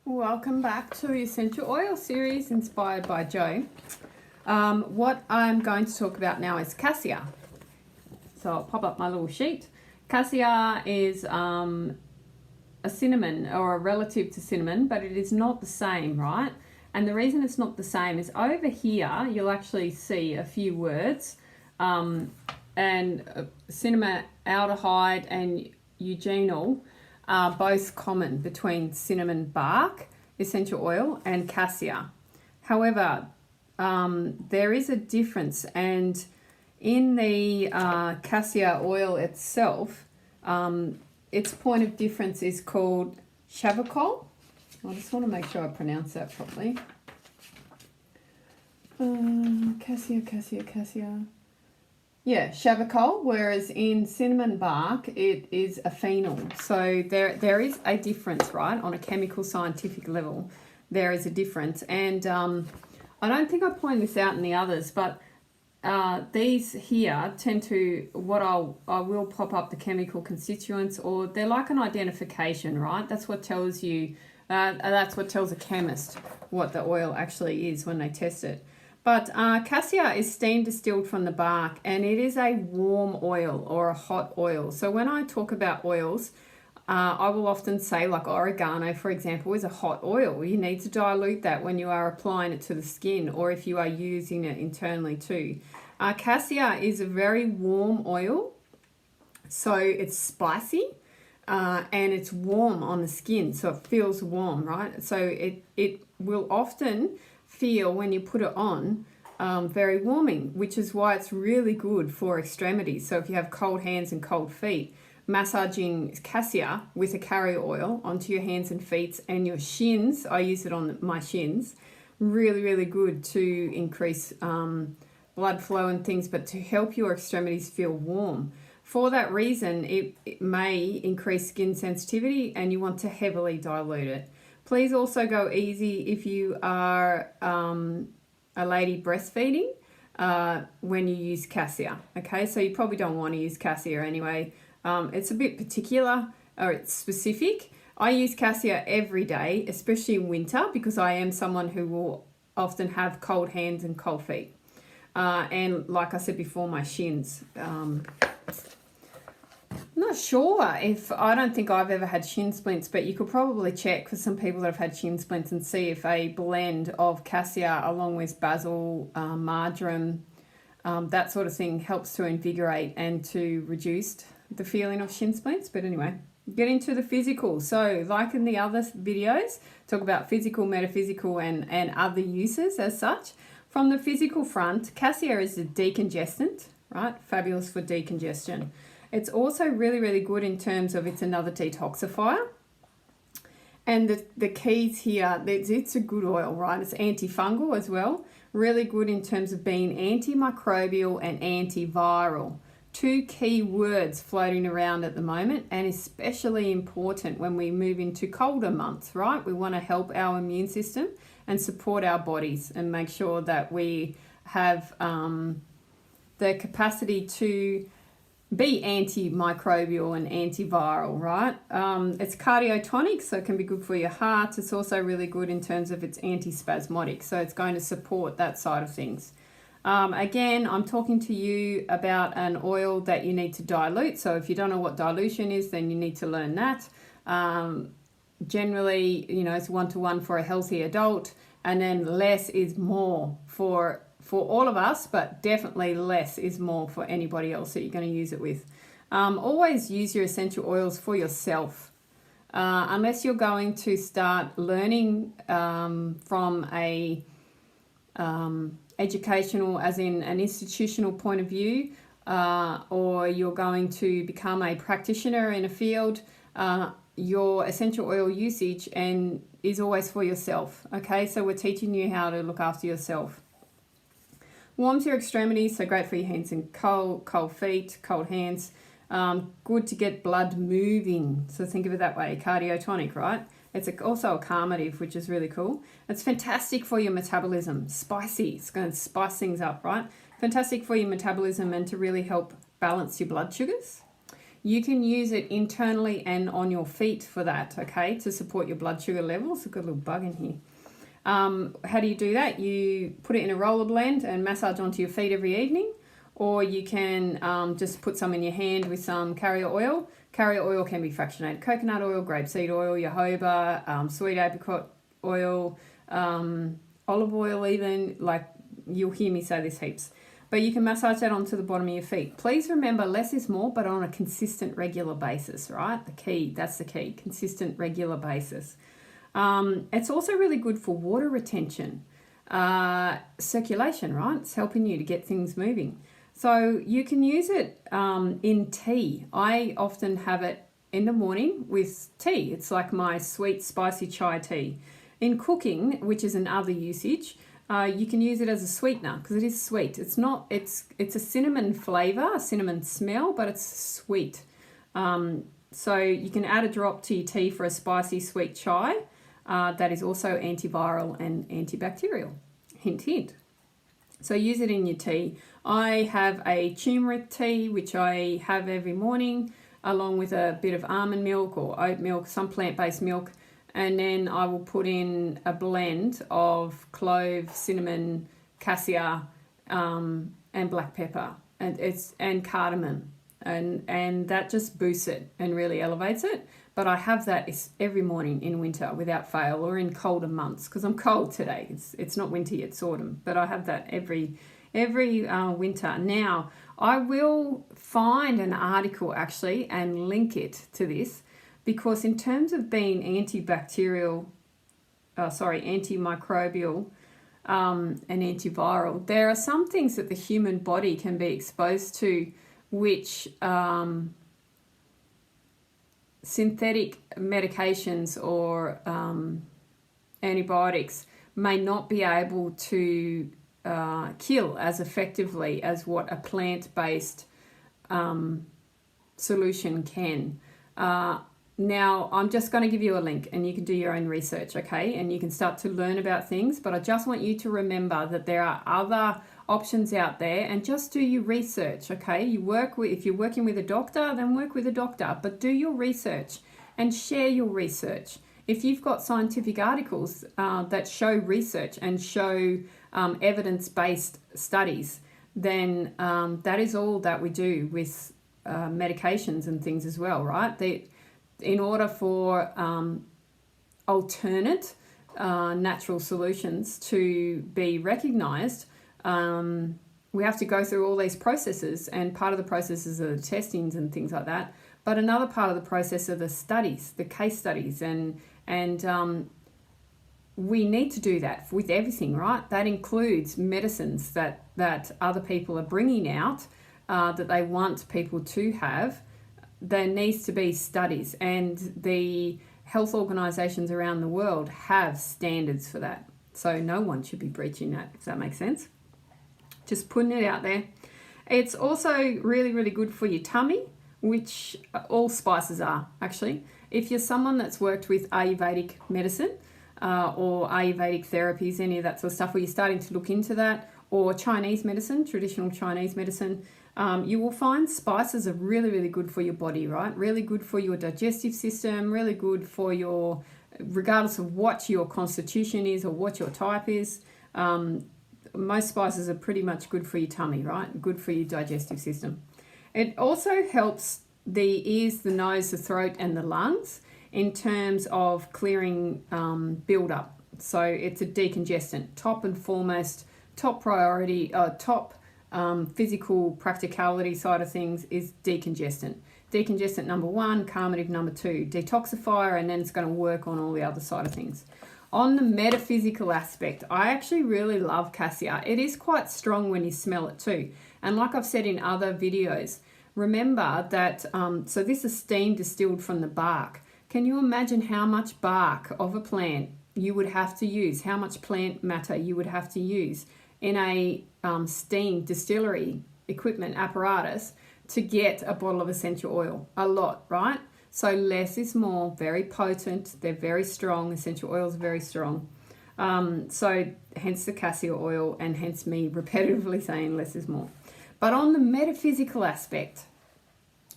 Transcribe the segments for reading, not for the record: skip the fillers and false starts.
Welcome back to the Essential Oil series inspired by Joe. What I'm going to talk about now is cassia. So I'll pop up my little sheet. Cassia is a cinnamon or a relative to cinnamon, but it is not the same, right? And the reason it's not the same is over here you'll actually see a few words, and cinnamaldehyde and eugenol are both common between cinnamon bark, essential oil, and cassia. However, there is a difference, and in the cassia oil itself, its point of difference is called chavicol. I just want to make sure I pronounce that properly. Cassia. Yeah, chavicol, whereas in cinnamon bark, it is a phenol. So there is a difference, right? On a chemical scientific level, there is a difference. And I don't think I pointed this out in the others, but these here tend to, I will pop up the chemical constituents, or they're like an identification, right? That's what tells you, that's what tells a chemist what the oil actually is when they test it. But cassia is steam distilled from the bark, and it is a warm oil or a hot oil. So when I talk about oils, I will often say, like oregano, for example, is a hot oil. You need to dilute that when you are applying it to the skin, or if you are using it internally too. Cassia is a very warm oil, so it's spicy and it's warm on the skin, so it feels warm, right? So it will often feel when you put it on very warming, which is why it's really good for extremities. So if you have cold hands and cold feet, massaging cassia with a carrier oil onto your hands and feet and your shins, I use it on my shins, really good to increase blood flow and things, but to help your extremities feel warm. For that reason, it may increase skin sensitivity, and you want to heavily dilute it. Please also go easy if you are a lady breastfeeding when you use cassia. Okay, so you probably don't want to use cassia anyway. It's a bit particular, or it's specific. I use cassia every day, especially in winter, because I am someone who will often have cold hands and cold feet. And like I said before, my shins. I'm not sure if, I don't think I've ever had shin splints, but you could probably check for some people that have had shin splints and see if a blend of cassia along with basil, marjoram, that sort of thing helps to invigorate and to reduce the feeling of shin splints. But anyway, get into the physical. So like in the other videos, talk about physical, metaphysical, and other uses as such. From the physical front, cassia is a decongestant, right? Fabulous for decongestion. It's also really good in terms of it's another detoxifier. And the keys here, it's a good oil, right? It's antifungal as well. Really good in terms of being antimicrobial and antiviral. Two key words floating around at the moment, and especially important when we move into colder months, right? We want to help our immune system and support our bodies and make sure that we have the capacity to be antimicrobial and antiviral, right? It's cardiotonic, so it can be good for your heart. It's also really good in terms of it's antispasmodic, so it's going to support that side of things. Again, I'm talking to you about an oil that you need to dilute. So if you don't know what dilution is, then you need to learn that. Generally, it's 1-to-1 for a healthy adult, and then less is more for all of us, but definitely less is more for anybody else that you're going to use it with. Always use your essential oils for yourself. Unless you're going to start learning from a educational, as in an institutional point of view, or you're going to become a practitioner in a field, your essential oil usage is always for yourself. Okay, so we're teaching you how to look after yourself. Warms your extremities, so great for your hands and cold feet, cold hands. Good to get blood moving. So think of it that way, cardiotonic, right? It's also a calmative, which is really cool. It's fantastic for your metabolism. Spicy, it's going to spice things up, right? Fantastic for your metabolism and to really help balance your blood sugars. You can use it internally and on your feet for that, okay, to support your blood sugar levels. I've got a little bug in here. How do you do that? You put it in a roller blend and massage onto your feet every evening, or you can just put some in your hand with some carrier oil. Carrier oil can be fractionated coconut oil, grapeseed oil, jojoba, sweet apricot oil, olive oil even. Like, you'll hear me say this heaps. But you can massage that onto the bottom of your feet. Please remember, less is more, but on a consistent, regular basis, right? That's the key, consistent, regular basis. It's also really good for water retention, circulation, right? It's helping you to get things moving. So you can use it in tea. I often have it in the morning with tea. It's like my sweet, spicy chai tea. In cooking, which is another usage, you can use it as a sweetener because it is sweet. It's a cinnamon flavor, a cinnamon smell, but it's sweet. So you can add a drop to your tea for a spicy sweet chai. That is also antiviral and antibacterial. Hint, hint. So use it in your tea. I have a turmeric tea, which I have every morning, along with a bit of almond milk or oat milk, some plant-based milk. And then I will put in a blend of clove, cinnamon, cassia, and black pepper, and cardamom, and that just boosts it and really elevates it. But I have that every morning in winter without fail, or in colder months, because I'm cold today. It's not winter yet, it's autumn, but I have that every winter. Now I will find an article actually and link it to this. Because in terms of being antimicrobial and antiviral, there are some things that the human body can be exposed to which synthetic medications or antibiotics may not be able to kill as effectively as what a plant-based solution can. Now, I'm just going to give you a link and you can do your own research, okay? And you can start to learn about things, but I just want you to remember that there are other options out there, and just do your research, okay? If you're working with a doctor, then work with a doctor, but do your research and share your research. If you've got scientific articles that show research and show evidence-based studies, then that is all that we do with medications and things as well, right? In order for alternate natural solutions to be recognised, we have to go through all these processes, and part of the processes are the testings and things like that. But another part of the process are the studies, the case studies, and we need to do that with everything, right? That includes medicines that other people are bringing out that they want people to have. There needs to be studies, and the health organisations around the world have standards for that. So no one should be breaching that, if that makes sense. Just putting it out there. It's also really, really good for your tummy, which all spices are, actually. If you're someone that's worked with Ayurvedic medicine or Ayurvedic therapies, any of that sort of stuff, where you're starting to look into that, or Chinese medicine, traditional Chinese medicine, you will find spices are really, really good for your body, right? Really good for your digestive system, really good for your, regardless of what your constitution is or what your type is, most spices are pretty much good for your tummy, right? Good for your digestive system. It also helps the ears, the nose, the throat, and the lungs in terms of clearing build-up. So it's a decongestant. Top and foremost, top priority, top physical practicality side of things is decongestant. Decongestant number one, calmative number two, detoxifier, and then it's going to work on all the other side of things. On the metaphysical aspect, I actually really love cassia. It is quite strong when you smell it too. And like I've said in other videos, remember that, so this is steam distilled from the bark. Can you imagine how much bark of a plant you would have to use, how much plant matter you would have to use in a steam distillery equipment apparatus to get a bottle of essential oil? A lot, right? So less is more, very potent, they're very strong, essential oils are very strong. So hence the cassia oil, and hence me repetitively saying less is more. But on the metaphysical aspect,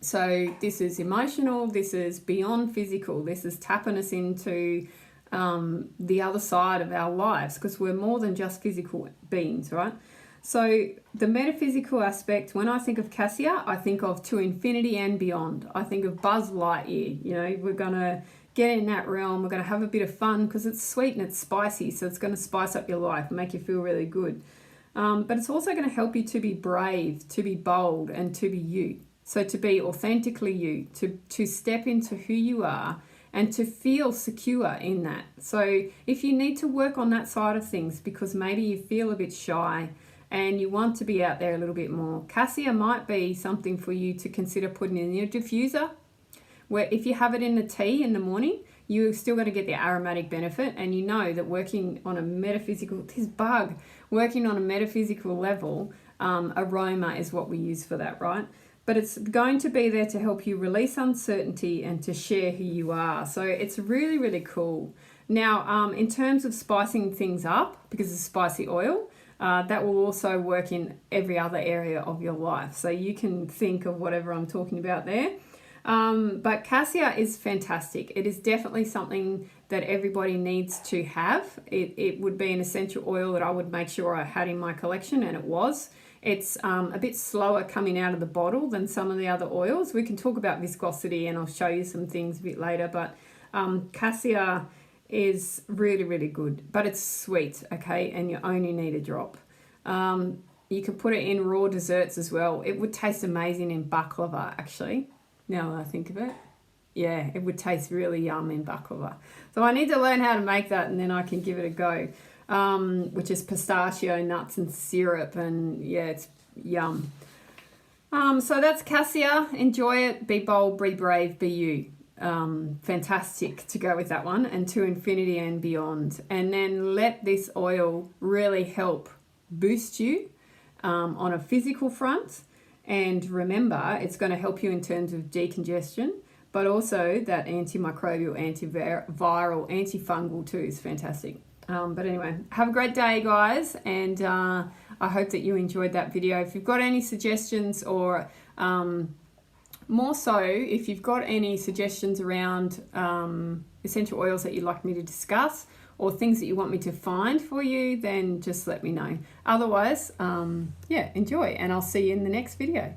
So this is emotional, this is beyond physical, this is tapping us into the other side of our lives, because we're more than just physical beings, right? So the metaphysical aspect, when I think of Cassia, I think of to infinity and beyond. I think of Buzz Lightyear. You know, we're going to get in that realm, we're going to have a bit of fun because it's sweet and it's spicy, so it's going to spice up your life and make you feel really good. But it's also going to help you to be brave, to be bold, and to be you. So to be authentically you, to step into who you are and to feel secure in that. So if you need to work on that side of things because maybe you feel a bit shy and you want to be out there a little bit more, Cassia might be something for you to consider putting in your diffuser, where if you have it in the tea in the morning, you're still going to get the aromatic benefit, and you know that working on a metaphysical, working on a metaphysical level, aroma is what we use for that, right? But it's going to be there to help you release uncertainty and to share who you are. So it's really, really cool. Now, in terms of spicing things up, because it's spicy oil, that will also work in every other area of your life. So you can think of whatever I'm talking about there. But Cassia is fantastic. It is definitely something that everybody needs to have. It would be an essential oil that I would make sure I had in my collection, and it was. It's a bit slower coming out of the bottle than some of the other oils. We can talk about viscosity and I'll show you some things a bit later, but Cassia is really, really good, but it's sweet, okay, and you only need a drop. You can put it in raw desserts as well. It would taste amazing in baklava, actually, now that I think of it. Yeah, it would taste really yum in baklava. So I need to learn how to make that, and then I can give it a go. Which is pistachio nuts and syrup, and yeah, it's yum. So that's Cassia. Enjoy it. Be bold, be brave, be you. Fantastic to go with that one, and to infinity and beyond. And then let this oil really help boost you on a physical front. And remember, it's going to help you in terms of decongestion, but also that antimicrobial, antiviral, antifungal too is fantastic. But anyway, have a great day, guys, and I hope that you enjoyed that video. If you've got any suggestions, or more so, if you've got any suggestions around essential oils that you'd like me to discuss, or things that you want me to find for you, then just let me know. Otherwise, yeah, enjoy, and I'll see you in the next video.